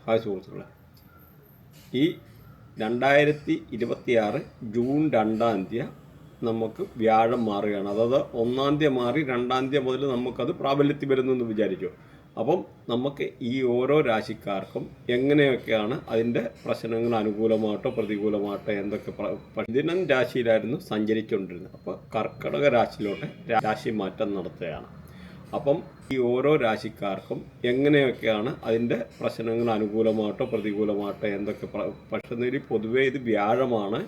Hi സുഹൃത്തുക്കളെ, ഈ 2026 June 2-ാം തീയതി നമുക്ക് വ്യാഴം മാറുകയാണ്. അതായത് 1-ാം തീയതി മാറി 2-ാം തീയതി മുതൽ നമുക്കത് പ്രാബല്യത്തിൽ വരുന്നെന്ന് വിചാരിക്കും. അപ്പം നമുക്ക് ഈ ഓരോ രാശിക്കാർക്കും എങ്ങനെയൊക്കെയാണ് അതിൻ്റെ പ്രശ്നങ്ങൾ അനുകൂലമായിട്ടോ പ്രതികൂലമായിട്ടോ എന്തൊക്കെ ദിനം രാശിയിലായിരുന്നു സഞ്ചരിച്ചുകൊണ്ടിരുന്നത്. അപ്പോൾ കർക്കിടക രാശിയിലോട്ട് രാശി മാറ്റം നടത്തുകയാണ്. അപ്പം ഈ ഓരോ രാശിക്കാർക്കും എങ്ങനെയൊക്കെയാണ് അതിൻ്റെ പ്രശ്നങ്ങൾ അനുകൂലമായിട്ടോ പ്രതികൂലമായിട്ടോ എന്തൊക്കെ പക്ഷേ പൊതുവേ ഇത് വ്യാഴമാണ്.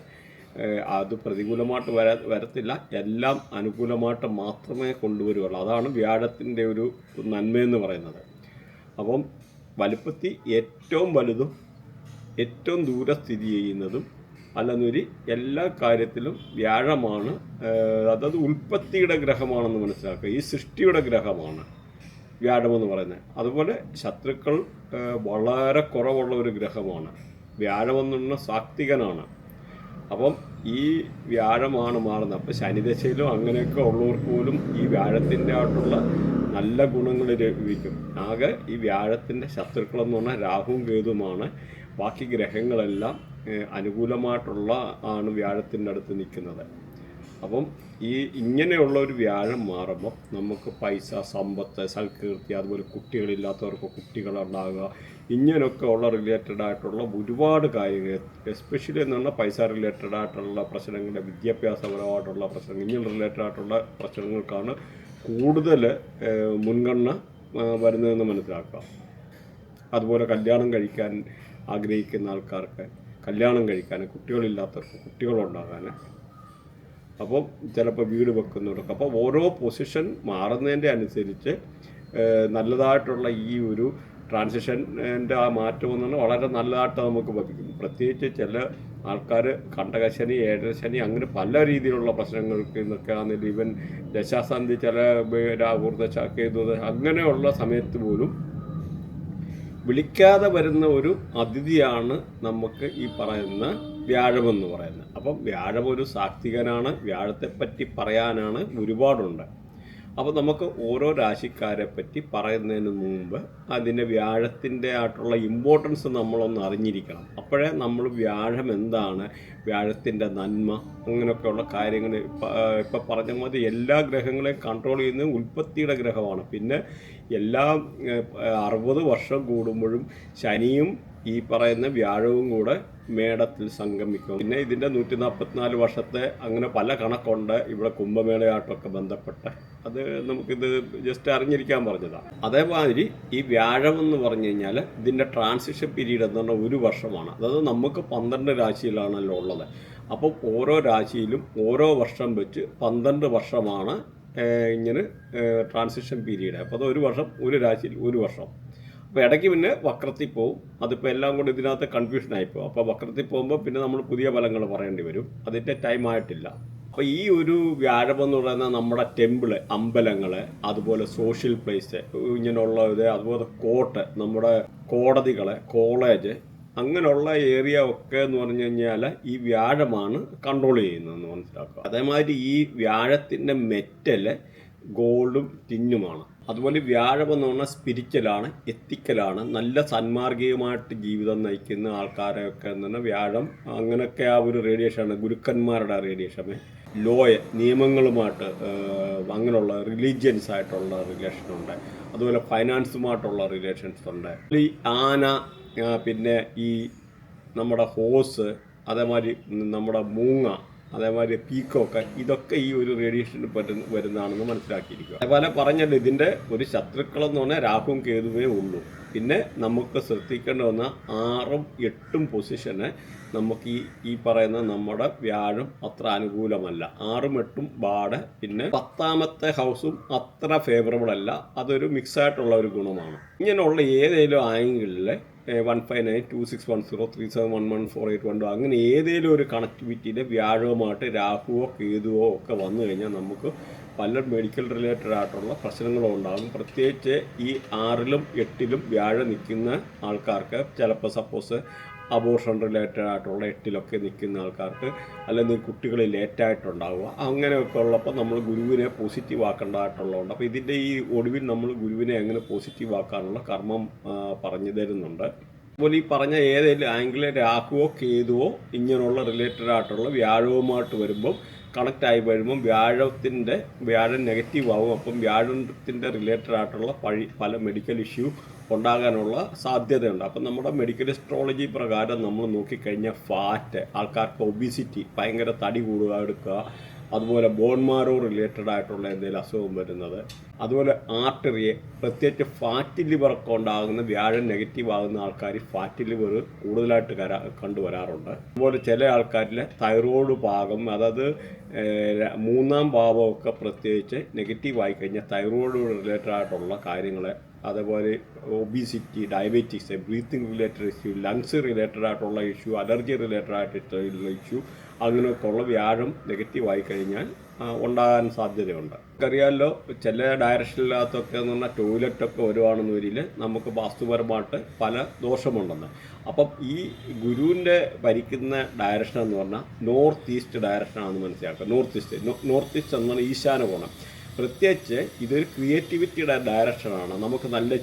അത് പ്രതികൂലമായിട്ട് വരത്തില്ല, എല്ലാം അനുകൂലമായിട്ട് മാത്രമേ കൊണ്ടുവരുള്ളൂ. അതാണ് വ്യാഴത്തിൻ്റെ ഒരു നന്മയെന്ന് പറയുന്നത്. അപ്പം വലുപ്പത്തിൽ ഏറ്റവും വലുതും ഏറ്റവും ദൂരെ സ്ഥിതി ചെയ്യുന്നതും അല്ലെന്നൊരു എല്ലാ കാര്യത്തിലും വ്യാഴമാണ്. അതായത് ഉൽപ്പത്തിയുടെ ഗ്രഹമാണെന്ന് മനസ്സിലാക്കുക. ഈ സൃഷ്ടിയുടെ ഗ്രഹമാണ് വ്യാഴമെന്ന് പറയുന്നത്. അതുപോലെ ശത്രുക്കൾ വളരെ കുറവുള്ള ഒരു ഗ്രഹമാണ്. വ്യാഴമെന്നുള്ള സാത്വികനാണ്. അപ്പം ഈ വ്യാഴമാണ് മാറുന്നത്. അപ്പോൾ ശനിദശയിലും അങ്ങനെയൊക്കെ ഉള്ളവർക്ക് പോലും ഈ വ്യാഴത്തിൻ്റെ ആയിട്ടുള്ള നല്ല ഗുണങ്ങൾ ലഭിക്കും. ആകെ ഈ വ്യാഴത്തിൻ്റെ ശത്രുക്കളെന്ന് പറഞ്ഞാൽ രാഹുവും കേതുമാണ്. ബാക്കി ഗ്രഹങ്ങളെല്ലാം അനുകൂലമായിട്ടുള്ള ആണ് വ്യാഴത്തിൻ്റെ അടുത്ത് നിൽക്കുന്നത്. അപ്പം ഈ ഇങ്ങനെയുള്ള ഒരു വ്യാഴം മാറുമ്പോൾ നമുക്ക് പൈസ, സമ്പത്ത്, സൽകീർത്തി, അതുപോലെ കുട്ടികളില്ലാത്തവർക്ക് കുട്ടികളുണ്ടാകുക, ഇങ്ങനെയൊക്കെ ഉള്ള റിലേറ്റഡ് ആയിട്ടുള്ള ഒരുപാട് കാര്യങ്ങൾ, എസ്പെഷ്യലി എന്ന് പറഞ്ഞാൽ പൈസ റിലേറ്റഡ് ആയിട്ടുള്ള പ്രശ്നങ്ങൾ, വിദ്യാഭ്യാസപരമായിട്ടുള്ള പ്രശ്നങ്ങൾ, ഇങ്ങനെ റിലേറ്റഡ് ആയിട്ടുള്ള പ്രശ്നങ്ങൾക്കാണ് കൂടുതൽ മുൻഗണന വരുന്നതെന്ന് മനസ്സിലാക്കുക. അതുപോലെ കല്യാണം കഴിക്കാൻ ആഗ്രഹിക്കുന്ന ആൾക്കാർക്ക് കല്യാണം കഴിക്കാൻ, കുട്ടികളില്ലാത്തവർക്ക് കുട്ടികളുണ്ടാകാൻ, അപ്പം ചിലപ്പോൾ വീട് വെക്കുന്നവർക്ക്. അപ്പോൾ ഓരോ പൊസിഷൻ മാറുന്നതിൻ്റെ അനുസരിച്ച് നല്ലതായിട്ടുള്ള ഈ ഒരു ട്രാൻസിഷൻ്റെ ആ മാറ്റം എന്ന് പറഞ്ഞാൽ വളരെ നല്ലതായിട്ട് നമുക്ക് ലഭിക്കും. പ്രത്യേകിച്ച് ചില ആൾക്കാർ കണ്ടകശനി, ഏഴരശനി, അങ്ങനെ പല രീതിയിലുള്ള പ്രശ്നങ്ങൾക്ക് ഇന്നൊക്കെ ആണെങ്കിലും ഈവൻ ദശാസന്ധി, ചില രാഹുർദശ, കേതുദശ, അങ്ങനെയുള്ള സമയത്ത് പോലും വിളിക്കാതെ വരുന്ന ഒരു അതിഥിയാണ് നമുക്ക് ഈ പറയുന്ന വ്യാഴമെന്ന് പറയുന്നത്. അപ്പം വ്യാഴം ഒരു സാത്വികനാണ്. വ്യാഴത്തെപ്പറ്റി പറയാനാണ് ഒരുപാടുണ്ട്. അപ്പോൾ നമുക്ക് ഓരോ രാശിക്കാരെ പറ്റി പറയുന്നതിന് മുമ്പ് അതിൻ്റെ വ്യാഴത്തിൻ്റെ ആയിട്ടുള്ള ഇമ്പോർട്ടൻസ് നമ്മളൊന്ന് അറിഞ്ഞിരിക്കണം. അപ്പോഴേ നമ്മൾ വ്യാഴം എന്താണ്, വ്യാഴത്തിൻ്റെ നന്മ, അങ്ങനെയൊക്കെയുള്ള കാര്യങ്ങൾ ഇപ്പം പറഞ്ഞ മതി. എല്ലാ ഗ്രഹങ്ങളെയും കൺട്രോൾ ചെയ്യുന്നത് ഉൽപ്പത്തിയുടെ ഗ്രഹമാണ്. പിന്നെ എല്ലാ 60 വർഷം കൂടുമ്പോഴും ശനിയും ഈ പറയുന്ന വ്യാഴവും കൂടെ മേടത്തിൽ സംഗമിക്കും. പിന്നെ ഇതിൻ്റെ 144 വർഷത്തെ അങ്ങനെ പല കണക്കുണ്ട് ഇവിടെ കുംഭമേളയായിട്ടൊക്കെ ബന്ധപ്പെട്ട്. അത് നമുക്കിത് ജസ്റ്റ് അറിഞ്ഞിരിക്കാൻ പറഞ്ഞതാണ്. അതേമാതിരി ഈ വ്യാഴം എന്ന് പറഞ്ഞു കഴിഞ്ഞാൽ ഇതിൻ്റെ ട്രാൻസിഷൻ പീരീഡ് എന്ന് പറഞ്ഞാൽ 1 വർഷമാണ്. അതായത് നമുക്ക് 12 രാശിയിലാണല്ലോ ഉള്ളത്. അപ്പം ഓരോ രാശിയിലും ഓരോ വർഷം വെച്ച് 12 വർഷമാണ് ഇങ്ങനെ ട്രാൻസിഷൻ പീരീഡ്. അപ്പോൾ അത് 1 വർഷം, ഒരു രാശിയിൽ 1 വർഷം. അപ്പോൾ ഇടയ്ക്ക് പിന്നെ വക്രത്തിൽ പോവും. അതിപ്പോൾ എല്ലാം കൂടി ഇതിനകത്ത് കൺഫ്യൂഷനായിപ്പോവും. അപ്പോൾ വക്രത്തിൽ പോകുമ്പോൾ പിന്നെ നമ്മൾ പുതിയ ഫലങ്ങൾ പറയേണ്ടി വരും. അതിൻ്റെ ടൈം ആയിട്ടില്ല. അപ്പോൾ ഈ ഒരു വ്യാഴമെന്ന് പറയുന്നത് നമ്മുടെ ടെമ്പിള്, അമ്പലങ്ങൾ, അതുപോലെ സോഷ്യൽ പ്ലേസ്, ഇങ്ങനെയുള്ള ഇത്, അതുപോലെ കോർട്ട്, നമ്മുടെ കോടതികൾ, കോളേജ്, അങ്ങനെയുള്ള ഏരിയ ഒക്കെ എന്ന് പറഞ്ഞു കഴിഞ്ഞാൽ ഈ വ്യാഴമാണ് കൺട്രോൾ ചെയ്യുന്നതെന്ന് മനസ്സിലാക്കുക. അതേമാതിരി ഈ വ്യാഴത്തിൻ്റെ മെറ്റൽ ഗോൾഡും ടിന്നുമാണ്. അതുപോലെ വ്യാഴം എന്ന് പറഞ്ഞാൽ സ്പിരിച്വലാണ്, എത്തിക്കലാണ്, നല്ല സന്മാർഗീയമായിട്ട് ജീവിതം നയിക്കുന്ന ആൾക്കാരെയൊക്കെ എന്ന് പറഞ്ഞാൽ വ്യാഴം അങ്ങനെയൊക്കെ ആ ഒരു റേഡിയേഷനാണ്. ഗുരുക്കന്മാരുടെ റേഡിയേഷൻ, നിയമങ്ങളുമായിട്ട് അങ്ങനെയുള്ള റിലീജിയൻസ് ആയിട്ടുള്ള റിലേഷനുണ്ട്. അതുപോലെ ഫൈനാൻസുമായിട്ടുള്ള റിലേഷൻസ് ഉണ്ട്. ഈ ആന, പിന്നെ ഈ നമ്മുടെ ഹോസ്, അതേമാതിരി നമ്മുടെ മൂങ്ങ, അതേമാതിരി പീക്കോക്ക്, ഇതൊക്കെ ഈ ഒരു റേഡിയേഷന് വരുന്നതാണെന്ന് മനസ്സിലാക്കിയിരിക്കുക. അതേപോലെ പറഞ്ഞല്ലോ, ഇതിൻ്റെ ഒരു ശത്രുക്കളെന്ന് പറഞ്ഞാൽ രാഹുവും കേതുവേ ഉള്ളൂ. പിന്നെ നമുക്ക് ശ്രദ്ധിക്കേണ്ട വന്ന 6ഉം 8ഉം പൊസിഷന് നമുക്ക് ഈ പറയുന്ന നമ്മുടെ വ്യാഴം അത്ര അനുകൂലമല്ല. 6ഉം 8ഉം ബാഡ്. പിന്നെ 10ാമത്തെ ഹൗസും അത്ര ഫേവറബിൾ അല്ല. അതൊരു മിക്സായിട്ടുള്ള ഒരു ഗുണമാണ്. ഇങ്ങനെയുള്ള ഏതെങ്കിലും ആംഗിളിൽ 159261037114812 അങ്ങനെ ഏതെങ്കിലും ഒരു കണക്ടിവിറ്റിയിൽ വ്യാഴവുമായിട്ട് രാഹുവോ കേതുവോ ഒക്കെ വന്നു കഴിഞ്ഞാൽ നമുക്ക് പല മെഡിക്കൽ റിലേറ്റഡ് ആയിട്ടുള്ള പ്രശ്നങ്ങളും ഉണ്ടാകും. പ്രത്യേകിച്ച് ഈ 6ലും 8ലും വ്യാഴം നിൽക്കുന്ന ആൾക്കാർക്ക് ചിലപ്പോൾ സപ്പോസ് അബോർഷൻ റിലേറ്റഡ് ആയിട്ടുള്ള 8ലൊക്കെ നിൽക്കുന്ന ആൾക്കാർക്ക്, അല്ലെങ്കിൽ കുട്ടികൾ ലേറ്റായിട്ടുണ്ടാവുക, അങ്ങനെയൊക്കെ ഉള്ളപ്പോൾ നമ്മൾ ഗുരുവിനെ പോസിറ്റീവ് ആക്കേണ്ടതായിട്ടുള്ളതുണ്ട്. അപ്പോൾ ഇതിൻ്റെ ഈ ഒടുവിൽ നമ്മൾ ഗുരുവിനെ എങ്ങനെ പോസിറ്റീവ് ആക്കാനുള്ള കർമ്മം പറഞ്ഞു തരുന്നുണ്ട്. അതുപോലെ ഈ പറഞ്ഞ ഏതെങ്കിലും ആംഗിളിൽ രാഹുവോ കേതുവോ ഇങ്ങനെയുള്ള റിലേറ്റഡ് ആയിട്ടുള്ള വ്യാഴവുമായിട്ട് വരുമ്പം കണക്റ്റായി വരുമ്പം വ്യാഴം നെഗറ്റീവ് ആവും. അപ്പം വ്യാഴത്തിൻ്റെ റിലേറ്റഡ് ആയിട്ടുള്ള പല മെഡിക്കൽ ഇഷ്യൂ ഉണ്ടാകാനുള്ള സാധ്യതയുണ്ട്. അപ്പം നമ്മുടെ മെഡിക്കൽ അസ്ട്രോളജി പ്രകാരം നമ്മൾ നോക്കിക്കഴിഞ്ഞാൽ ഫാറ്റ്, ആൾക്കാർക്ക് ഒബിസിറ്റി, ഭയങ്കര തടി കൂടുക എടുക്കുക, അതുപോലെ ബോൺമാരോ റിലേറ്റഡ് ആയിട്ടുള്ള എന്തെങ്കിലും അസുഖം വരുന്നത്, അതുപോലെ ആർട്ടറിയെ പ്രത്യേകിച്ച് ഫാറ്റ് ലിവറൊക്കെ ഉണ്ടാകുന്ന വ്യാഴം നെഗറ്റീവ് ആകുന്ന ആൾക്കാർ ഫാറ്റ് ലിവർ കൂടുതലായിട്ട് കണ്ടുവരാറുണ്ട്. അതുപോലെ ചില ആൾക്കാരിൽ തൈറോയ്ഡ് ഭാഗം, അതായത് മൂന്നാം ഭാവമൊക്കെ പ്രത്യേകിച്ച് നെഗറ്റീവ് ആയി കഴിഞ്ഞാൽ തൈറോയ്ഡ് റിലേറ്റഡ് ആയിട്ടുള്ള കാര്യങ്ങൾ, അതേപോലെ obesity, diabetes, breathing related issue, lungs related ആയിട്ടുള്ള ഇഷ്യൂ, അലർജി റിലേറ്റഡ് ആയിട്ടുള്ള ഇഷ്യൂ, അങ്ങനെയൊക്കെയുള്ള വ്യാഴം നെഗറ്റീവ് ആയി കഴിഞ്ഞാൽ ഉണ്ടാകാൻ സാധ്യതയുണ്ട്. നമുക്കറിയാമല്ലോ ചില ഡയറക്ഷനിനകത്തൊക്കെ എന്ന് പറഞ്ഞാൽ ടോയ്ലറ്റൊക്കെ വരുവാണെന്ന് വരിൽ നമുക്ക് വാസ്തുപരമായിട്ട് പല ദോഷമുണ്ടെന്ന്. അപ്പം ഈ ഗുരുവിൻ്റെ ഭരിക്കുന്ന ഡയറക്ഷൻ എന്ന് പറഞ്ഞാൽ നോർത്ത് ഈസ്റ്റ് ഡയറക്ഷനാണെന്ന് മനസ്സിലാക്കുക. നോർത്ത് ഈസ്റ്റ് എന്നാണ് ഈശാന കോണം. പ്രത്യേകിച്ച് ഇതൊരു ക്രിയേറ്റിവിറ്റിയുടെ ഡയറക്ഷനാണ്. നമുക്ക് നല്ല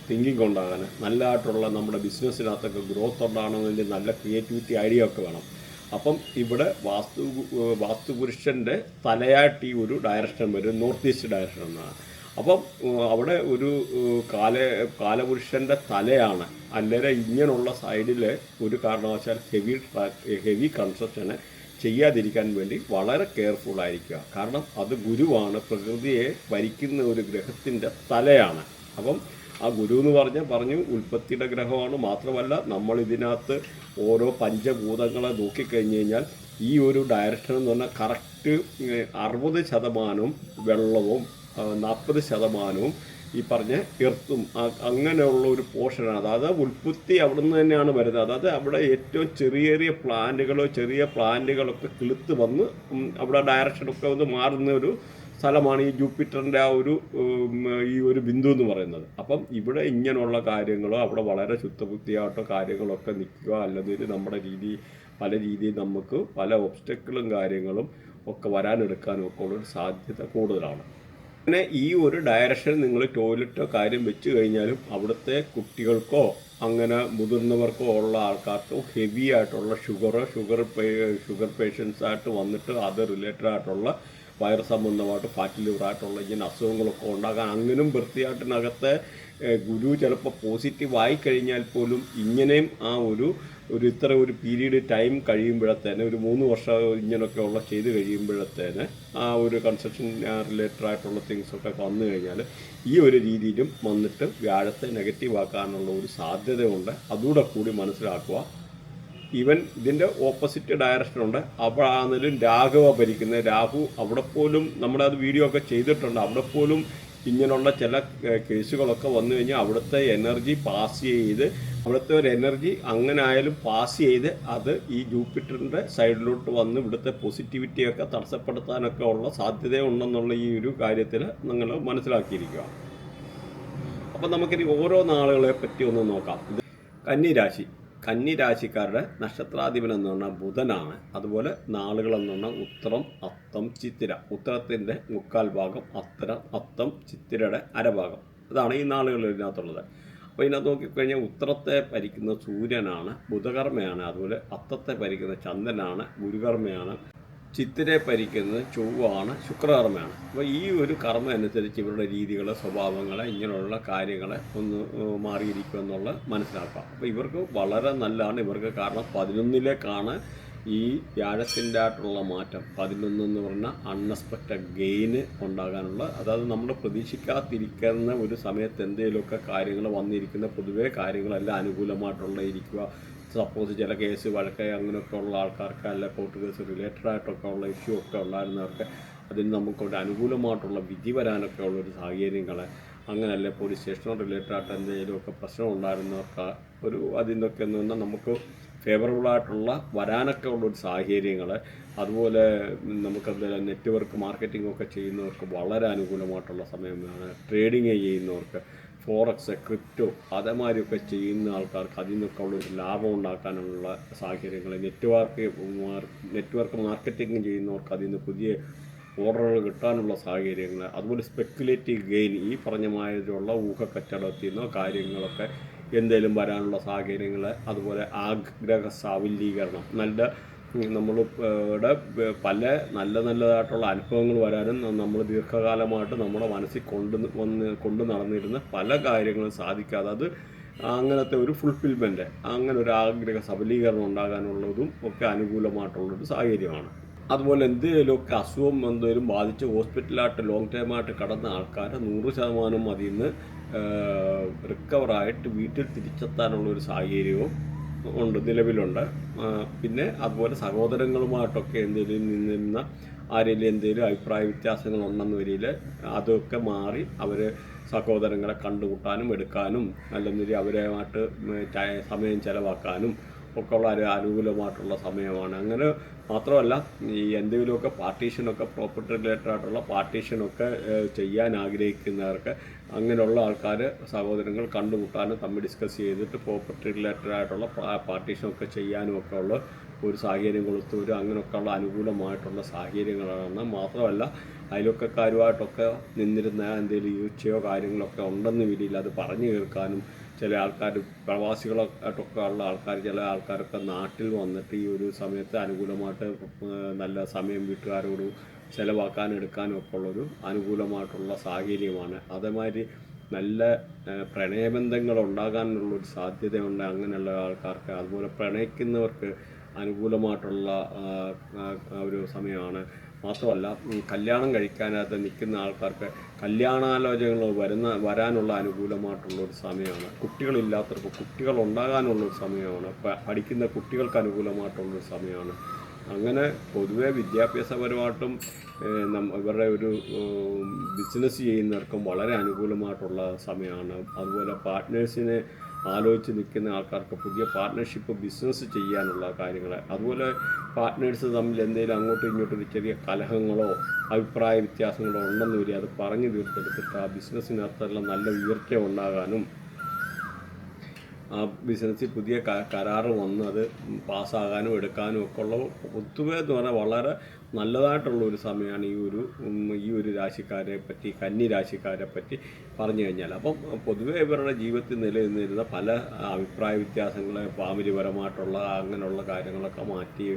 തിങ്കിങ് ഉണ്ടാകാൻ, നല്ലതായിട്ടുള്ള നമ്മുടെ ബിസിനസ്സിനകത്തൊക്കെ ഗ്രോത്ത് ഉണ്ടാകണമെങ്കിൽ നല്ല ക്രിയേറ്റിവിറ്റി ഐഡിയ ഒക്കെ വേണം. അപ്പം ഇവിടെ വാസ്തുപുരുഷൻ്റെ തലയായിട്ട് ഈ ഒരു ഡയറക്ഷൻ വരും, നോർത്ത് ഈസ്റ്റ് ഡയറക്ഷൻ എന്നാണ്. അപ്പം അവിടെ ഒരു കാലപുരുഷൻ്റെ തലയാണ്. അല്ലെങ്കിൽ ഇങ്ങനെയുള്ള സൈഡിൽ ഒരു കാരണവശാൽ ഹെവി കൺസ്ട്രക്ഷന് ചെയ്യാതിരിക്കാൻ വേണ്ടി വളരെ കെയർഫുൾ ആയിരിക്കുക. കാരണം അത് ഗുരുവാണ്, പ്രകൃതിയെ ഭരിക്കുന്ന ഒരു ഗ്രഹത്തിൻ്റെ തലയാണ്. അപ്പം ആ ഗുരു എന്ന് പറഞ്ഞു ഉൽപ്പത്തിയുടെ ഗ്രഹമാണ്. മാത്രമല്ല നമ്മൾ ഇതിനകത്ത് ഓരോ പഞ്ചഭൂതങ്ങളെ നോക്കിക്കഴിഞ്ഞ് കഴിഞ്ഞാൽ ഈ ഒരു ഡയറക്ഷൻ എന്ന് പറഞ്ഞാൽ കറക്റ്റ് 60% വെള്ളവും 40% ഈ പറഞ്ഞ എർത്തും അങ്ങനെയുള്ള ഒരു പോർഷനാണ്. അതായത് ഉൽപ്പത്തി അവിടെ നിന്ന് തന്നെയാണ് വരുന്നത്. അതായത് അവിടെ ഏറ്റവും ചെറിയ പ്ലാന്റുകളൊക്കെ കിളുത്ത് വന്ന് അവിടെ ഡയറക്ഷനൊക്കെ ഒന്ന് മാറുന്ന ഒരു സ്ഥലമാണ് ഈ ജൂപ്പിറ്ററിൻ്റെ ഈ ഒരു ബിന്ദു എന്ന് പറയുന്നത്. അപ്പം ഇവിടെ ഇങ്ങനെയുള്ള കാര്യങ്ങളോ അവിടെ വളരെ ശുദ്ധബുദ്ധിയായിട്ടോ കാര്യങ്ങളൊക്കെ നിൽക്കുക, അല്ലെങ്കിൽ നമ്മുടെ പല രീതിയിൽ നമുക്ക് പല ഒബ്സ്റ്റക്കിളും കാര്യങ്ങളും ഒക്കെ വരാനെടുക്കാനും ഒക്കെ ഉള്ളൊരു സാധ്യത കൂടുതലാണ്. പിന്നെ ഈ ഒരു ഡയറക്ഷൻ നിങ്ങൾ ടോയ്ലറ്റോ കാര്യം വെച്ച് കഴിഞ്ഞാലും അവിടുത്തെ കുട്ടികൾക്കോ അങ്ങനെ മുതിർന്നവർക്കോ ഉള്ള ആൾക്കാർക്കോ ഹെവി ആയിട്ടുള്ള ഷുഗർ പേഷ്യൻസായിട്ട് വന്നിട്ട് അത് റിലേറ്റഡ് ആയിട്ടുള്ള വയറ് സംബന്ധമായിട്ട് ഫാറ്റ് ലിവറായിട്ടുള്ള ഇങ്ങനെ അസുഖങ്ങളൊക്കെ ഉണ്ടാകാൻ, അങ്ങനെയും വൃത്തിയായിട്ടിനകത്തെ ഗുരു ചിലപ്പോൾ പോസിറ്റീവായി കഴിഞ്ഞാൽ പോലും ഇങ്ങനെയും ആ ഒരു ഇത്ര ഒരു പീരീഡ് ടൈം കഴിയുമ്പോഴത്തേന് ഒരു 3 വർഷം ഇങ്ങനെയൊക്കെ ഉള്ള ചെയ്ത് കഴിയുമ്പോഴത്തേന് ആ ഒരു കൺസ്ട്രക്ഷൻ റിലേറ്റഡ് ആയിട്ടുള്ള തിങ്സൊക്കെ വന്നു കഴിഞ്ഞാൽ ഈ ഒരു രീതിയിലും വന്നിട്ട് വ്യാഴത്തെ നെഗറ്റീവ് ആക്കാനുള്ള ഒരു സാധ്യതയുണ്ട്. അതുകൂടെ കൂടി മനസ്സിലാക്കുക. ഈവൻ ഇതിൻ്റെ ഓപ്പോസിറ്റ് ഡയറക്ഷനുണ്ട്. അപ്പോഴാണെങ്കിലും രാഹുവ ഭരിക്കുന്നത്. രാഹു അവിടെ പോലും നമ്മളത് വീഡിയോ ഒക്കെ ചെയ്തിട്ടുണ്ട്. അവിടെ പോലും ഇങ്ങനെയുള്ള ചില കേസുകളൊക്കെ വന്നു കഴിഞ്ഞാൽ അവിടുത്തെ എനർജി പാസ് ചെയ്ത്, അവിടുത്തെ ഒരു എനർജി അങ്ങനെ ആയാലും പാസ് ചെയ്ത് അത് ഈ ജൂപ്പിറ്ററിൻ്റെ സൈഡിലോട്ട് വന്ന് ഇവിടുത്തെ പോസിറ്റിവിറ്റിയൊക്കെ തടസ്സപ്പെടുത്താനൊക്കെ ഉള്ള സാധ്യതയുണ്ടെന്നുള്ള ഈ ഒരു കാര്യത്തിൽ നിങ്ങൾ മനസ്സിലാക്കിയിരിക്കുക. അപ്പം നമുക്കിനി ഓരോ നാളുകളെ പറ്റി ഒന്ന് നോക്കാം. ഇത് കന്നിരാശിക്കാരുടെ നക്ഷത്രാധിപൻ എന്ന് പറഞ്ഞാൽ ബുധനാണ്. അതുപോലെ നാളുകളെന്ന് പറഞ്ഞാൽ ഉത്തരം, അത്തം, ചിത്തിര. ഉത്തരത്തിൻ്റെ 3/4 ഭാഗം, അത്തം, ചിത്തിരയുടെ അരഭാഗം. അതാണ് ഈ നാളുകളിൽ ഇതിനകത്തുള്ളത്. അപ്പോൾ ഇതിനകത്ത് നോക്കിക്കഴിഞ്ഞാൽ ഉത്തരത്തെ ഭരിക്കുന്ന സൂര്യനാണ്, ബുധകർമ്മയാണ്. അതുപോലെ അത്തത്തെ ഭരിക്കുന്ന ചന്ദ്രനാണ്, ഗുരുകർമ്മയാണ്. ചിത്തിരെ ഭരിക്കുന്നത് ചൊവ്വാണ്, ശുക്രകർമ്മയാണ്. അപ്പോൾ ഈ ഒരു കർമ്മ അനുസരിച്ച് ഇവരുടെ രീതികൾ, സ്വഭാവങ്ങൾ, ഇങ്ങനെയുള്ള കാര്യങ്ങളെ ഒന്ന് മാറിയിരിക്കുമെന്നുള്ളത് മനസ്സിലാക്കാം. അപ്പോൾ ഇവർക്ക് വളരെ നല്ലതാണ് ഇവർക്ക്. കാരണം 11ലേക്കാണ് ഈ വ്യാഴത്തിൻ്റെ ആയിട്ടുള്ള മാറ്റം. 11 എന്ന് പറഞ്ഞാൽ അൺഎക്സ്പെക്റ്റഡ് ഗെയിന് ഉണ്ടാകാനുള്ള, അതായത് നമ്മൾ പ്രതീക്ഷിക്കാതിരിക്കുന്ന ഒരു സമയത്ത് എന്തെങ്കിലുമൊക്കെ കാര്യങ്ങൾ വന്നിരിക്കുന്ന, പൊതുവേ കാര്യങ്ങളെല്ലാം അനുകൂലമായിട്ടുള്ള ഇരിക്കുക. സപ്പോസ് ചില കേസ് വഴക്ക് അങ്ങനെയൊക്കെ ഉള്ള ആൾക്കാർക്ക്, അല്ല കോർട്ട് കേസ് റിലേറ്റഡ് ആയിട്ടൊക്കെ ഉള്ള ഇഷ്യൂ ഒക്കെ ഉണ്ടായിരുന്നവർക്ക് അതിന് നമുക്കൊരു അനുകൂലമായിട്ടുള്ള വിധി വരാനൊക്കെ ഉള്ളൊരു സാഹചര്യങ്ങൾ, അങ്ങനെയല്ല പോലീസ് സ്റ്റേഷനോ റിലേറ്റഡ് ആയിട്ട് എന്തെങ്കിലുമൊക്കെ പ്രശ്നം ഉണ്ടായിരുന്നവർക്ക് അതിൻ്റെയൊക്കെ എന്ന് പറഞ്ഞാൽ നമുക്ക് ഫേവറബിളായിട്ടുള്ള വരാനൊക്കെ ഉള്ളൊരു സാഹചര്യങ്ങൾ. അതുപോലെ നമുക്കെന്തെങ്കിലും നെറ്റ്വർക്ക് മാർക്കറ്റിംഗ് ഒക്കെ ചെയ്യുന്നവർക്ക് വളരെ അനുകൂലമായിട്ടുള്ള സമയമാണ്. ട്രേഡിങ് ചെയ്യുന്നവർക്ക്, ഫോറക്സ്, ക്രിപ്റ്റോ അതേമാതിരിയൊക്കെ ചെയ്യുന്ന ആൾക്കാർക്ക് അതിൽ നിന്നൊക്കെ ഉള്ളൊരു ലാഭം ഉണ്ടാക്കാനുള്ള സാഹചര്യങ്ങൾ. നെറ്റ്വർക്ക് മാർക്കറ്റിംഗ് ചെയ്യുന്നവർക്ക് അതിൽ നിന്ന് പുതിയ ഓർഡറുകൾ കിട്ടാനുള്ള സാഹചര്യങ്ങൾ. അതുപോലെ സ്പെക്കുലേറ്റീവ് ഗെയിൻ, ഈ പറഞ്ഞമാതിരിയുള്ള ഊഹക്കച്ചവടത്തിൽ നിന്നോ കാര്യങ്ങളൊക്കെ എന്തെങ്കിലും വരാനുള്ള സാഹചര്യങ്ങൾ, അതുപോലെ ആഗ്രഹ സാഫല്യീകരണം, നമ്മൾ നല്ലതായിട്ടുള്ള അനുഭവങ്ങൾ വരാനും നമ്മൾ ദീർഘകാലമായിട്ട് നമ്മുടെ മനസ്സിൽ കൊണ്ട് നടന്നിരുന്ന പല കാര്യങ്ങളും സാധിക്കാതെ അത് അങ്ങനത്തെ ഒരു ഫുൾഫിൽമെൻറ്റ്, അങ്ങനെ ഒരു ആഗ്രഹ സബലീകരണം ഉണ്ടാകാനുള്ളതും ഒക്കെ അനുകൂലമായിട്ടുള്ളൊരു സാഹചര്യമാണ്. അതുപോലെ എന്തെങ്കിലുമൊക്കെ അസുഖം എന്തെങ്കിലും ബാധിച്ച് ഹോസ്പിറ്റലായിട്ട് ലോങ് ടൈമായിട്ട് കടന്ന ആൾക്കാർ 100% അതിൽ നിന്ന് റിക്കവറായിട്ട് വീട്ടിൽ തിരിച്ചെത്താനുള്ളൊരു സാഹചര്യവും നിലവിലുണ്ട്. പിന്നെ അതുപോലെ സഹോദരങ്ങളുമായിട്ടൊക്കെ നിന്നിരുന്ന ആരെങ്കിലും എന്തെങ്കിലും അഭിപ്രായ വ്യത്യാസങ്ങളുണ്ടെന്ന് വരിയിൽ അതൊക്കെ മാറി അവർ സഹോദരങ്ങളെ കണ്ടുമുട്ടാനും എടുക്കാനും അല്ലെങ്കിൽ അവരുമായിട്ട് സമയം ചെലവാക്കാനും ഒക്കെ ഉള്ള ഒരു അനുകൂലമായിട്ടുള്ള സമയമാണ്. അങ്ങനെ മാത്രമല്ല, ഈ എന്തെങ്കിലുമൊക്കെ പാർട്ടീഷനൊക്കെ പ്രോപ്പർട്ടി റിലേറ്റഡ് ആയിട്ടുള്ള പാർട്ടീഷനൊക്കെ ചെയ്യാൻ ആഗ്രഹിക്കുന്നവർക്ക് അങ്ങനെയുള്ള ആൾക്കാർ സഹോദരങ്ങൾ കണ്ടുമുട്ടാനും തമ്മിൽ ഡിസ്കസ് ചെയ്തിട്ട് പ്രോപ്പർട്ടി റിലേറ്റഡ് ആയിട്ടുള്ള പാർട്ടീഷനൊക്കെ ചെയ്യാനും ഒക്കെ ഉള്ള ഒരു സാഹചര്യം കൊടുത്തവരും അങ്ങനെയൊക്കെയുള്ള അനുകൂലമായിട്ടുള്ള സാഹചര്യങ്ങളാണ്. മാത്രമല്ല, അയൽവക്കക്കാരുമായിട്ടൊക്കെ നിന്നിരുന്ന എന്തെങ്കിലും വീഴ്ചയോ കാര്യങ്ങളൊക്കെ ഉണ്ടെന്ന് വരില്ല അത് പറഞ്ഞു കേൾക്കാനും ചില ആൾക്കാർ പ്രവാസികളായിട്ടൊക്കെ ഉള്ള ആൾക്കാർ ചില ആൾക്കാരൊക്കെ നാട്ടിൽ വന്നിട്ട് ഈ ഒരു സമയത്ത് അനുകൂലമായിട്ട് നല്ല സമയം വീട്ടുകാരോട് ചിലവാക്കാനും എടുക്കാനും ഒക്കെ ഉള്ളൊരു അനുകൂലമായിട്ടുള്ള സാഹചര്യമാണ്. അതേമാതിരി നല്ല പ്രണയബന്ധങ്ങൾ ഉണ്ടാകാനുള്ളൊരു സാധ്യതയുണ്ട് അങ്ങനെയുള്ള ആൾക്കാർക്ക്. അതുപോലെ പ്രണയിക്കുന്നവർക്ക് അനുകൂലമായിട്ടുള്ള ഒരു സമയമാണ്. മാത്രമല്ല, കല്യാണം കഴിക്കാനായിട്ട് നിൽക്കുന്ന ആൾക്കാർക്ക് കല്യാണാലോചനകൾ വരാനുള്ള അനുകൂലമായിട്ടുള്ളൊരു സമയമാണ്. കുട്ടികളില്ലാത്തവർക്ക് കുട്ടികൾ ഉണ്ടാകാനുള്ളൊരു സമയമാണ്. പഠിക്കുന്ന കുട്ടികൾക്ക് അനുകൂലമായിട്ടുള്ളൊരു സമയമാണ്. അങ്ങനെ പൊതുവെ വിദ്യാഭ്യാസപരമായിട്ടും ഇവരുടെ ഒരു ബിസിനസ് ചെയ്യുന്നവർക്കും വളരെ അനുകൂലമായിട്ടുള്ള സമയമാണ്. അതുപോലെ പാർട്ട്നേഴ്സിനെ ആലോചിച്ച് നിൽക്കുന്ന ആൾക്കാർക്ക് പുതിയ പാർട്ട്ണർഷിപ്പ് ബിസിനസ് ചെയ്യാനുള്ള കാര്യങ്ങൾ, അതുപോലെ പാർട്ട്നേഴ്സ് തമ്മിൽ എന്തെങ്കിലും അങ്ങോട്ടും ഇങ്ങോട്ടും ഒരു ചെറിയ കലഹങ്ങളോ അഭിപ്രായ വ്യത്യാസങ്ങളോ ഉണ്ടെന്ന് വരിക അത് പറഞ്ഞു തീർത്തെടുത്തിട്ട് ആ ബിസിനസ്സിനകത്തെല്ലാം നല്ല ഉയർച്ച ഉണ്ടാകാനും ആ ബിസിനസ്സിൽ പുതിയ കരാറ് വന്ന് അത് പാസ്സാകാനും എടുക്കാനും ഒക്കെ ഉള്ള പൊതുവേ എന്ന് പറഞ്ഞാൽ വളരെ നല്ലതായിട്ടുള്ള ഒരു സമയമാണ് ഈ ഒരു രാശിക്കാരെ പറ്റി, കന്നി രാശിക്കാരെ പറ്റി പറഞ്ഞു കഴിഞ്ഞാൽ. അപ്പം പൊതുവേ ഇവരുടെ ജീവിതത്തിൽ നിലനിന്നിരുന്ന പല അഭിപ്രായ വ്യത്യാസങ്ങൾ, ഫാമിലിപരമായിട്ടുള്ള അങ്ങനെയുള്ള കാര്യങ്ങളൊക്കെ മാറ്റി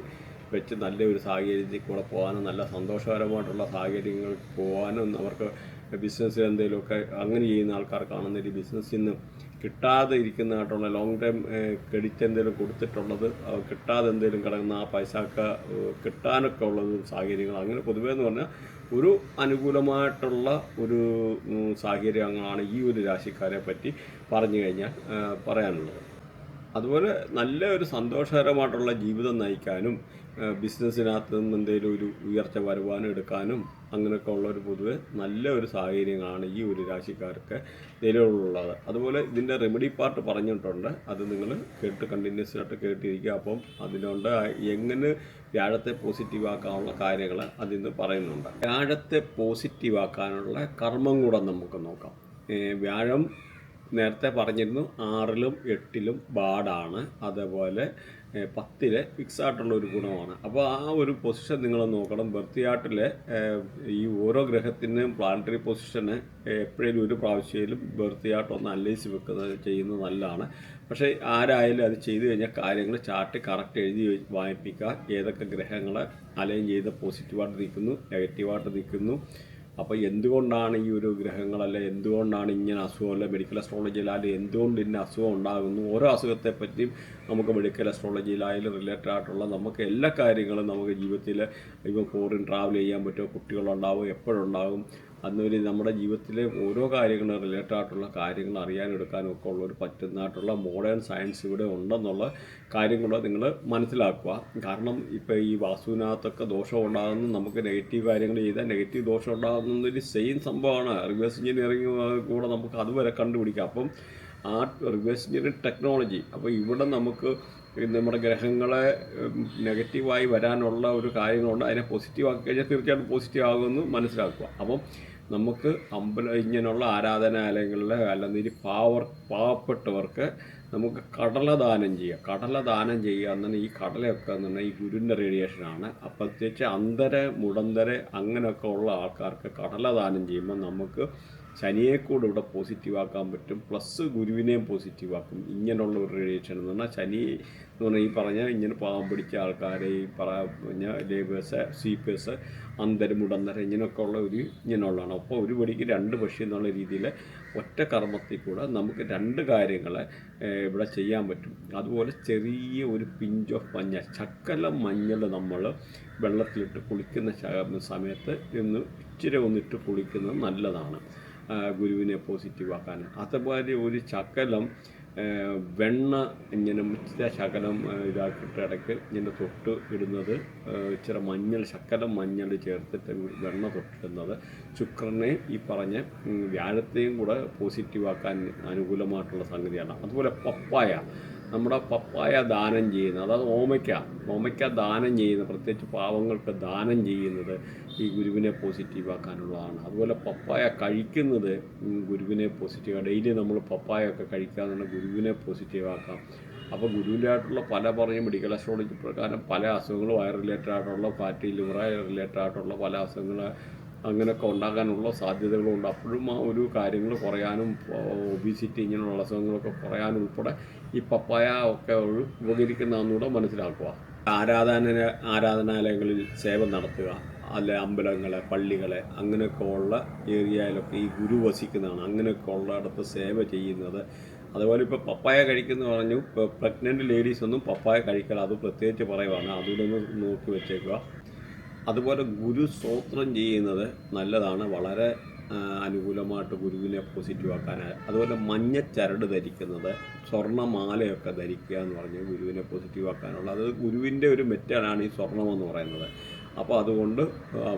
വെച്ച് നല്ലൊരു സാഹചര്യത്തിൽ കൂടെ പോകാനും നല്ല സന്തോഷകരമായിട്ടുള്ള സാഹചര്യങ്ങൾ പോകാനും അവർക്ക് ബിസിനസ്സിൽ എന്തെങ്കിലുമൊക്കെ അങ്ങനെ ചെയ്യുന്ന ആൾക്കാർക്കാണെന്നൊരു ബിസിനസ്സിൽ നിന്ന് കിട്ടാതെ ഇരിക്കുന്നതായിട്ടുള്ള ലോങ് ടൈം ക്രെഡിറ്റ് എന്തെങ്കിലും കൊടുത്തിട്ടുള്ളത് കിട്ടാതെ എന്തെങ്കിലും കിടക്കുന്ന ആ പൈസക്ക് കിട്ടാനൊക്കെ ഉള്ളത് സാഹചര്യങ്ങൾ, അങ്ങനെ പൊതുവേ എന്ന് പറഞ്ഞാൽ ഒരു അനുകൂലമായിട്ടുള്ള ഒരു സാഹചര്യങ്ങളാണ് ഈ ഒരു രാശിക്കാരെ പറ്റി പറഞ്ഞു കഴിഞ്ഞാൽ പറയാനുള്ളത്. അതുപോലെ നല്ല ഒരു സന്തോഷകരമായിട്ടുള്ള ജീവിതം നയിക്കാനും ബിസിനസ്സിനകത്ത് നിന്ന് എന്തെങ്കിലും ഒരു ഉയർച്ച വരുവാനും എടുക്കാനും അങ്ങനെയൊക്കെ ഉള്ളൊരു പൊതുവെ നല്ല ഒരു സാഹചര്യങ്ങളാണ് ഈ ഒരു രാശിക്കാർക്ക് നിലവിലുള്ളത്. അതുപോലെ ഇതിൻ്റെ റെമഡി പാർട്ട് പറഞ്ഞിട്ടുണ്ട്, അത് നിങ്ങൾ കണ്ടിന്യൂസ് ആയിട്ട് കേട്ടിരിക്കുക. അപ്പം അതിനുണ്ട് എങ്ങനെ വ്യാഴത്തെ പോസിറ്റീവാക്കാനുള്ള കാര്യങ്ങൾ അതിൽ നിന്ന് പറയുന്നുണ്ട്. വ്യാഴത്തെ പോസിറ്റീവാക്കാനുള്ള കർമ്മം കൂടെ നമുക്ക് നോക്കാം. വ്യാഴം നേരത്തെ പറഞ്ഞിരുന്നു 6ലും 8ലും ബാഡാണ്, അതേപോലെ 10ലെ ഫിക്സ് ആയിട്ടുള്ള ഒരു ഗുണമാണ്. അപ്പോൾ ആ ഒരു പൊസിഷൻ നിങ്ങൾ നോക്കണം. ബർത്ത് ഈ ഓരോ ഗ്രഹത്തിനും പ്ലാനറ്ററി പൊസിഷന് എപ്പോഴും ഒരു പ്രാവശ്യയിലും ബർത്ത് ചാർട്ട് ഒന്ന് അനലൈസ് ചെയ്യുന്നത് നല്ലതാണ്. പക്ഷേ ആരായാലും അത് ചെയ്തു കഴിഞ്ഞാൽ കാര്യങ്ങൾ ചാർട്ട് കറക്റ്റ് എഴുതി വായിപ്പിക്കുക. ഏതൊക്കെ ഗ്രഹങ്ങൾ അലൈൻ ചെയ്ത് പോസിറ്റീവായിട്ട് നിൽക്കുന്നു, നെഗറ്റീവായിട്ട് നിൽക്കുന്നു, അപ്പോൾ എന്തുകൊണ്ടാണ് ഈ ഒരു ഗ്രഹങ്ങളല്ല, എന്തുകൊണ്ടാണ് ഇങ്ങനെ അസുഖമല്ല, മെഡിക്കൽ അസ്ട്രോളജിയിലായാലും എന്തുകൊണ്ട് ഇന്ന അസുഖം ഉണ്ടാകുന്നു, ഓരോ അസുഖത്തെപ്പറ്റിയും നമുക്ക് മെഡിക്കൽ അസ്ട്രോളജിയിലായാലും റിലേറ്റഡ് ആയിട്ടുള്ള നമുക്ക് എല്ലാ കാര്യങ്ങളും നമുക്ക് ജീവിതത്തിൽ ഇപ്പോൾ ഫോറിൻ ട്രാവൽ ചെയ്യാൻ പറ്റുമോ, കുട്ടികളുണ്ടാവും, എപ്പോഴുണ്ടാകും, അതുവരെ നമ്മുടെ ജീവിതത്തിലെ ഓരോ കാര്യങ്ങളും റിലേറ്റഡ് ആയിട്ടുള്ള കാര്യങ്ങൾ അറിയാനെടുക്കാനും ഒക്കെ ഉള്ളൊരു പറ്റുന്നതായിട്ടുള്ള മോഡേൺ സയൻസ് ഇവിടെ ഉണ്ടെന്നുള്ള കാര്യം കൂടെ നിങ്ങൾ മനസ്സിലാക്കുക. കാരണം ഇപ്പോൾ ഈ വാസ്തുവിനകത്തൊക്കെ ദോഷം ഉണ്ടാകുന്നു, നമുക്ക് നെഗറ്റീവ് കാര്യങ്ങൾ ചെയ്താൽ നെഗറ്റീവ് ദോഷം ഉണ്ടാകുന്നതൊരു സെയിം സംഭവമാണ്. റിവേഴ്സ് എഞ്ചിനീയറിംഗ് കൂടെ നമുക്ക് അതുവരെ കണ്ടുപിടിക്കാം. അപ്പം ആ റിവേഴ്സ് എഞ്ചിനീയറിംഗ് ടെക്നോളജി, അപ്പോൾ ഇവിടെ നമുക്ക് നമ്മുടെ ഗ്രഹങ്ങളെ നെഗറ്റീവായി വരാനുള്ള ഒരു കാര്യങ്ങളുണ്ട്, അതിനെ പോസിറ്റീവ് ആക്കി കഴിഞ്ഞാൽ തീർച്ചയായിട്ടും പോസിറ്റീവ് ആകുമെന്ന് മനസ്സിലാക്കുക. അപ്പം നമുക്ക് ഇങ്ങനെയുള്ള ആരാധനാലയങ്ങളിൽ അല്ലെങ്കിൽ പാവപ്പെട്ടവർക്ക് നമുക്ക് കടല ദാനം ചെയ്യുക. കടല ദാനം ചെയ്യുക എന്നാൽ ഈ കടലയൊക്കെ എന്ന് പറഞ്ഞാൽ ഈ ഗുരുവിൻ്റെ റേഡിയേഷനാണ്. അപ്പോൾ പ്രത്യേകിച്ച് അന്ധര മുടന്തര അങ്ങനെയൊക്കെ ഉള്ള ആൾക്കാർക്ക് കടല ദാനം ചെയ്യുമ്പോൾ നമുക്ക് ശനിയെ കൂടെ ഇവിടെ പോസിറ്റീവാക്കാൻ പറ്റും, പ്ലസ് ഗുരുവിനെയും പോസിറ്റീവാക്കും. ഇങ്ങനെയുള്ള ഒരു റേഡിയേഷൻ എന്ന് പറഞ്ഞാൽ ശനി എന്ന് പറഞ്ഞാൽ ഈ പറഞ്ഞ ഇങ്ങനെ പാവം പിടിച്ച ആൾക്കാരെ, ഈ പറഞ്ഞ ലേബേഴ്സ്, സീപ്പേഴ്സ്, അന്തരം മുടന്തരം ഇങ്ങനെയൊക്കെ ഉള്ള ഇങ്ങനെയുള്ളതാണ്. അപ്പോൾ ഒരു വെടിക്ക് രണ്ട് പക്ഷി എന്നുള്ള രീതിയിൽ ഒറ്റ കർമ്മത്തിൽ കൂടെ നമുക്ക് രണ്ട് കാര്യങ്ങൾ ഇവിടെ ചെയ്യാൻ പറ്റും. അതുപോലെ ചെറിയ ഒരു പിഞ്ച് ഓഫ് മഞ്ഞൾ, ശകലം മഞ്ഞൾ നമ്മൾ വെള്ളത്തിലിട്ട് കുളിക്കുന്ന സമയത്ത് ഇച്ചിരി ഒന്നിട്ട് കുളിക്കുന്നത് നല്ലതാണ് ഗുരുവിനെ പോസിറ്റീവാക്കാൻ. അതുപോലെ ഒരു ശകലം വെണ്ണ ഇങ്ങനെ ശകലം ഇതാക്കിയിട്ട് ഇടയ്ക്ക് ഇങ്ങനെ തൊട്ട് ഇടുന്നത്, ഇച്ചിരി മഞ്ഞൾ, ശകലം മഞ്ഞൾ ചേർത്തിട്ട് വെണ്ണ തൊട്ടിടുന്നത് ശുക്രനെ ഈ പറഞ്ഞ വ്യാഴത്തെയും കൂടെ പോസിറ്റീവാക്കാൻ അനുകൂലമായിട്ടുള്ള സംഗതിയാണ്. അതുപോലെ പപ്പായ, നമ്മുടെ പപ്പായ ദാനം ചെയ്യുന്നത്, അതായത് ഓമയ്ക്ക ദാനം ചെയ്യുന്നത്, പ്രത്യേകിച്ച് പാവങ്ങൾക്ക് ദാനം ചെയ്യുന്നത് ഈ ഗുരുവിനെ പോസിറ്റീവാക്കാനുള്ളതാണ്. അതുപോലെ പപ്പായ കഴിക്കുന്നത് ഗുരുവിനെ പോസിറ്റീവ്, ഡെയിലി നമ്മൾ പപ്പായ ഒക്കെ കഴിക്കാതെ ഗുരുവിനെ പോസിറ്റീവാക്കാം. അപ്പോൾ ഗുരുവിൻ്റെ ആയിട്ടുള്ള പല മെഡിക്കൽ അസ്ട്രോളജി പ്രകാരം പല അസുഖങ്ങൾ, വയർ റിലേറ്റഡ് ആയിട്ടുള്ള, ഫാറ്റി ലിവർ റിലേറ്റഡ് ആയിട്ടുള്ള പല അസുഖങ്ങൾ അങ്ങനെയൊക്കെ ഉണ്ടാകാനുള്ള സാധ്യതകളുണ്ട്. അപ്പോഴും ആ ഒരു കാര്യങ്ങൾ കുറയാനും, ഒബീസിറ്റി ഇങ്ങനെയുള്ള അസുഖങ്ങളൊക്കെ കുറയാനും ഉൾപ്പെടെ ഈ പപ്പായ ഒക്കെ ഉപകരിക്കുന്നതെന്നൂടെ മനസ്സിലാക്കുക. ആരാധനാലയങ്ങളിൽ സേവ നടത്തുക, അല്ലെ അമ്പലങ്ങളെ, പള്ളികളെ, അങ്ങനെയൊക്കെ ഉള്ള ഏരിയയിലൊക്കെ ഈ ഗുരു വസിക്കുന്നതാണ്. അങ്ങനെയൊക്കെ ഉള്ളിടത്ത് സേവ ചെയ്യുന്നത്. അതുപോലെ ഇപ്പോൾ പപ്പായ കഴിക്കുന്ന പറഞ്ഞു, ഇപ്പോൾ പ്രഗ്നൻറ്റ് ലേഡീസ് ഒന്നും പപ്പായ കഴിക്കാൻ, അത് പ്രത്യേകിച്ച് പറയുവാണ്, അതുകൂടെ ഒന്ന് നോക്കി വെച്ചേക്കുക. അതുപോലെ ഗുരു സ്തോത്രം ചെയ്യുന്നത് നല്ലതാണ്, വളരെ അനുകൂലമായിട്ട് ഗുരുവിനെ പോസിറ്റീവാക്കാനായി. അതുപോലെ മഞ്ഞ ചരട് ധരിക്കുന്നത്, സ്വർണ്ണമാലയൊക്കെ ധരിക്കുക എന്ന് പറഞ്ഞ് ഗുരുവിനെ പോസിറ്റീവാക്കാനുള്ള, അത് ഗുരുവിൻ്റെ ഒരു മെറ്റലാണ് ഈ സ്വർണ്ണമെന്ന് പറയുന്നത്. അപ്പോൾ അതുകൊണ്ട്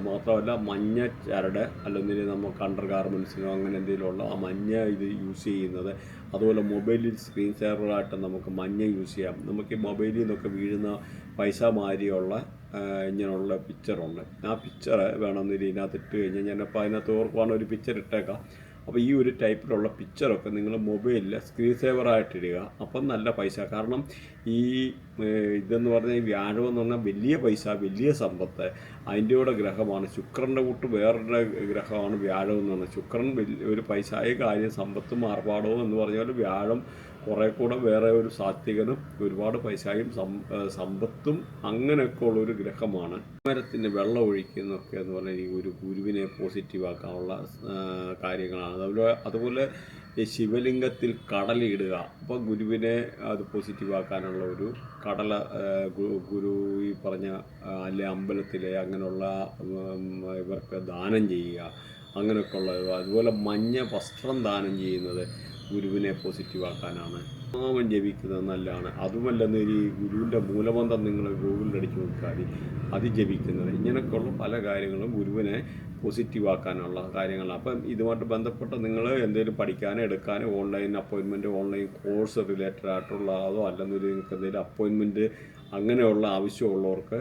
മാത്രമല്ല, മഞ്ഞ ചരട് അല്ലെങ്കിൽ നമുക്ക് അണ്ടർ ഗാർമെൻറ്റ്സിനോ അങ്ങനെ എന്തെങ്കിലുമുള്ള ആ മഞ്ഞ ഇത് യൂസ് ചെയ്യുന്നത്. അതുപോലെ മൊബൈലിൽ സ്ക്രീൻ സേവറായിട്ട് നമുക്ക് മഞ്ഞ യൂസ് ചെയ്യാം. നമുക്ക് ഈ മൊബൈലിൽ നിന്നൊക്കെ വീഴുന്ന പൈസ മാതിരിയുള്ള ഇങ്ങനെയുള്ള പിക്ചറുണ്ട്. ആ പിക്ചർ വേണമെന്നില്ല ഇതിനകത്ത് ഇട്ട് കഴിഞ്ഞാൽ ഞാനപ്പോൾ അതിനകത്ത് ഓർക്കുവാണ് ഒരു പിക്ചർ ഇട്ടേക്കാം. അപ്പോൾ ഈ ഒരു ടൈപ്പിലുള്ള പിക്ചറൊക്കെ നിങ്ങൾ മൊബൈലിൽ സ്ക്രീൻ സേവറായിട്ടിടുക. അപ്പം നല്ല പൈസ. കാരണം ഈ ഇതെന്ന് പറഞ്ഞാൽ ഈ വ്യാഴം എന്ന് പറഞ്ഞാൽ വലിയ പൈസ, വലിയ സമ്പത്ത്, അതിൻ്റെ കൂടെ ഗ്രഹമാണ്. ശുക്രൻ്റെ കൂട്ട് വേറൊരു ഗ്രഹമാണ് വ്യാഴം എന്ന് പറഞ്ഞാൽ. ശുക്രൻ ഒരു പൈസയായ കാര്യം, സമ്പത്തും ആർഭാടവും എന്ന് പറഞ്ഞാൽ വ്യാഴം കുറേ കൂടെ വേറെ ഒരു സാത്വികനും ഒരുപാട് പൈസയും സമ്പത്തും അങ്ങനെയൊക്കെ ഉള്ളൊരു ഗ്രഹമാണ്. മരത്തിന് വെള്ളം ഒഴിക്കുന്നൊക്കെ എന്ന് പറഞ്ഞാൽ ഈ ഒരു ഗുരുവിനെ പോസിറ്റീവാക്കാനുള്ള കാര്യങ്ങളാണ്. അതുപോലെ ഈ ശിവലിംഗത്തിൽ കടലിടുക. അപ്പോൾ ഗുരുവിനെ അത് പോസിറ്റീവാക്കാനുള്ള ഒരു കടല ഗുരു ഈ പറഞ്ഞ അല്ലെ അമ്പലത്തിലെ അങ്ങനെയുള്ള ഇവർക്ക് ദാനം ചെയ്യുക, അങ്ങനെയൊക്കെ ഉള്ളത്. അതുപോലെ മഞ്ഞ വസ്ത്രം ദാനം ചെയ്യുന്നത് ഗുരുവിനെ പോസിറ്റീവാക്കാനാണ്. നാമം ജപിക്കുന്നത് നല്ലതാണ്. അതുമല്ലെന്ന് ഈ ഗുരുവിൻ്റെ മൂലമന്ത്രം നിങ്ങൾ ഗൂഗിളിൽ അടിച്ച് നോക്കിയാൽ അത് ജപിക്കുന്നത്, ഇങ്ങനെയൊക്കെയുള്ള പല കാര്യങ്ങളും ഗുരുവിനെ പോസിറ്റീവാക്കാനുള്ള കാര്യങ്ങളാണ്. അപ്പം ഇതുമായിട്ട് ബന്ധപ്പെട്ട് നിങ്ങൾ എന്തെങ്കിലും പഠിക്കാനോ എടുക്കാനോ online appointment, online course related ആയിട്ടുള്ള അതോ അല്ലെങ്കിൽ നിങ്ങൾക്ക് എന്തെങ്കിലും അപ്പോയിൻമെൻറ്റ് അങ്ങനെയുള്ള ആവശ്യമുള്ളവർക്ക്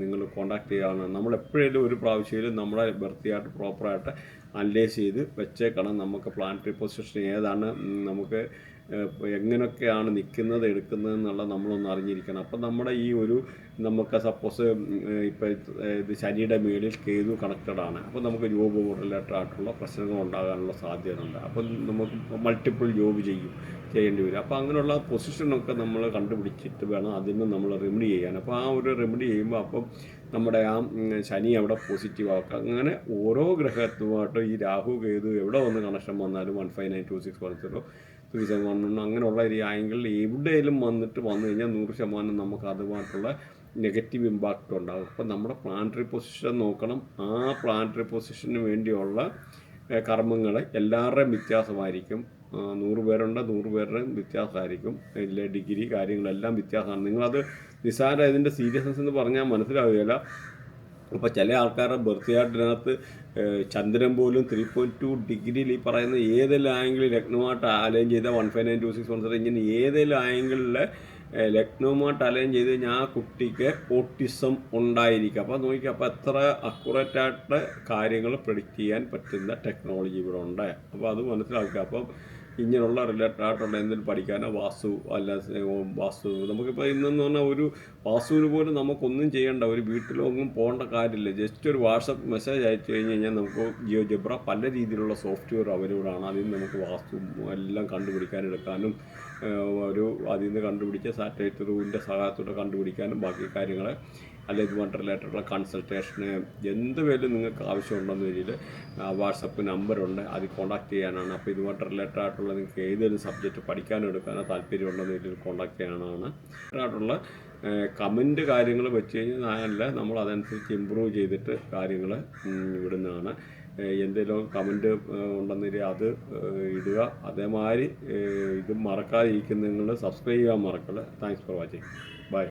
നിങ്ങൾ കോൺടാക്ട് ചെയ്യുകയാണ്. നമ്മൾ എപ്പോഴേലും ഒരു പ്രാവശ്യമായാലും നമ്മളെ വൃത്തിയായിട്ട് പ്രോപ്പറായിട്ട് അനലൈസ് ചെയ്ത് വെച്ചേക്കണം. നമുക്ക് പ്ലാനറ്ററി പൊസിഷൻ ഏതാണ്, നമുക്ക് എങ്ങനെയൊക്കെയാണ് നിൽക്കുന്നത് എടുക്കുന്നത് എന്നുള്ള നമ്മളൊന്ന് അറിഞ്ഞിരിക്കണം. അപ്പം നമ്മുടെ ഈ ഒരു നമുക്ക് സപ്പോസ് ഇപ്പോൾ ഇത് ശനിയുടെ മേളിൽ കേതു കണക്റ്റഡാണ്. അപ്പോൾ നമുക്ക് ജോബ് റിലേറ്റഡ് ആയിട്ടുള്ള പ്രശ്നങ്ങൾ ഉണ്ടാകാനുള്ള സാധ്യതയുണ്ട്. അപ്പം നമുക്ക് മൾട്ടിപ്പിൾ ജോബ് ചെയ്യേണ്ടി വരും. അപ്പോൾ അങ്ങനെയുള്ള പൊസിഷനൊക്കെ നമ്മൾ കണ്ടുപിടിച്ചിട്ട് വേണം അതിന് നമ്മൾ റെമഡി ചെയ്യാൻ. അപ്പോൾ ആ ഒരു റെമഡി ചെയ്യുമ്പോൾ അപ്പം നമ്മുടെ ആ ശനി അവിടെ പോസിറ്റീവ് ആക്കുക. അങ്ങനെ ഓരോ ഗ്രഹത്തുമായിട്ട് ഈ രാഹു കേതു എവിടെ വന്ന് കണക്ഷൻ വന്നാലും 1592610 3711 അങ്ങനെയുള്ള ഒരു ആംഗിളിൽ എവിടെയെങ്കിലും വന്നു കഴിഞ്ഞാൽ 100% നമുക്ക് അതുമായിട്ടുള്ള നെഗറ്റീവ് ഇമ്പാക്റ്റ് ഉണ്ടാകും. അപ്പോൾ നമ്മുടെ പ്ലാനറ്ററി പൊസിഷൻ നോക്കണം. ആ പ്ലാനറ്ററി പൊസിഷന് വേണ്ടിയുള്ള കർമ്മങ്ങൾ എല്ലാവരുടെയും വ്യത്യാസമായിരിക്കും. 100 പേരുണ്ട്, 100 പേരുടെയും വ്യത്യാസമായിരിക്കും. ഇതിലെ ഡിഗ്രി കാര്യങ്ങളെല്ലാം വ്യത്യാസമാണ്. നിങ്ങളത് നിസ്സാര ഇതിൻ്റെ സീരിയസ്നെസ് എന്ന് പറഞ്ഞാൽ മനസ്സിലാവുകയില്ല. അപ്പോൾ ചില ആൾക്കാരുടെ ബർത്ത് ചാർട്ടിനകത്ത് ചന്ദ്രൻ പോലും 3.2 ഡിഗ്രിയിൽ ഈ പറയുന്ന ഏതെങ്കിലും ആംഗിളിൽ ലഗ്നമായിട്ട് അലൈൻ ചെയ്ത 1592610 ഇങ്ങനെ ഏതെങ്കിലും ആംഗിളിൽ ലഗ്നവുമായിട്ട് അലൈൻ ചെയ്ത് കഴിഞ്ഞാൽ ആ കുട്ടിക്ക് ഓട്ടിസം ഉണ്ടായിരിക്കും. അപ്പോൾ നോക്കിക്കുക, അപ്പോൾ എത്ര അക്യുറേറ്റായിട്ട് കാര്യങ്ങൾ പ്രെഡിക്റ്റ് ചെയ്യാൻ പറ്റുന്ന ടെക്നോളജി ഇവിടെ ഉണ്ട്. അപ്പോൾ അത് മനസ്സിലാക്കുക. അപ്പം ഇങ്ങനെയുള്ള റിലേറ്റഡ് ആയിട്ടുള്ള എന്തെങ്കിലും പഠിക്കാനോ വാസ്തു നമുക്കിപ്പോൾ ഇന്നെന്ന് പറഞ്ഞാൽ ഒരു വാസ്തുവിന് പോലും നമുക്കൊന്നും ചെയ്യേണ്ട, ഒരു വീട്ടിലൊന്നും പോകേണ്ട കാര്യമില്ല. ജസ്റ്റ് ഒരു വാട്സപ്പ് മെസ്സേജ് അയച്ചു കഴിഞ്ഞ് കഴിഞ്ഞാൽ നമുക്ക് ജിയോജബ്ര പല രീതിയിലുള്ള സോഫ്റ്റ്വെയർ അവൈലബിൾ ആണ്. അതിൽ നിന്ന് നമുക്ക് വാസ്തു എല്ലാം കണ്ടുപിടിക്കാനെടുക്കാനും അതിൽ നിന്ന് കണ്ടുപിടിച്ച സാറ്റലൈറ്റ് റൂവിൻ്റെ സഹായത്തോടെ കണ്ടുപിടിക്കാനും ബാക്കി കാര്യങ്ങൾ അല്ലെങ്കിൽ ഇതുമായിട്ട് റിലേറ്റഡുള്ള കൺസൾട്ടേഷന് എന്ത് വേലും നിങ്ങൾക്ക് ആവശ്യമുണ്ടെന്ന രീതിയിൽ വാട്സപ്പ് നമ്പറുണ്ട്, അതിൽ കോൺടാക്ട് ചെയ്യാനാണ്. അപ്പോൾ ഇതുമായിട്ട് റിലേറ്റഡ് ആയിട്ടുള്ള നിങ്ങൾക്ക് ഏതെങ്കിലും സബ്ജക്റ്റ് പഠിക്കാനോ എടുക്കാനോ താല്പര്യമുണ്ടെന്ന രീതിയിൽ കോൺടാക്ട് ചെയ്യാനാണ്. ആയിട്ടുള്ള കമൻറ്റ് കാര്യങ്ങൾ വെച്ച് കഴിഞ്ഞാൽ നമ്മൾ അതനുസരിച്ച് ഇമ്പ്രൂവ് ചെയ്തിട്ട് കാര്യങ്ങൾ ഇടുന്നതാണ്. എന്തെങ്കിലും കമൻറ്റ് ഉണ്ടെന്നില്ല അത് ഇടുക. അതേമാതിരി ഇത് മറക്കാതിരിക്കുന്ന നിങ്ങൾ സബ്സ്ക്രൈബ് ചെയ്യാൻ മറക്കല്ല. Thanks for watching. ബൈ.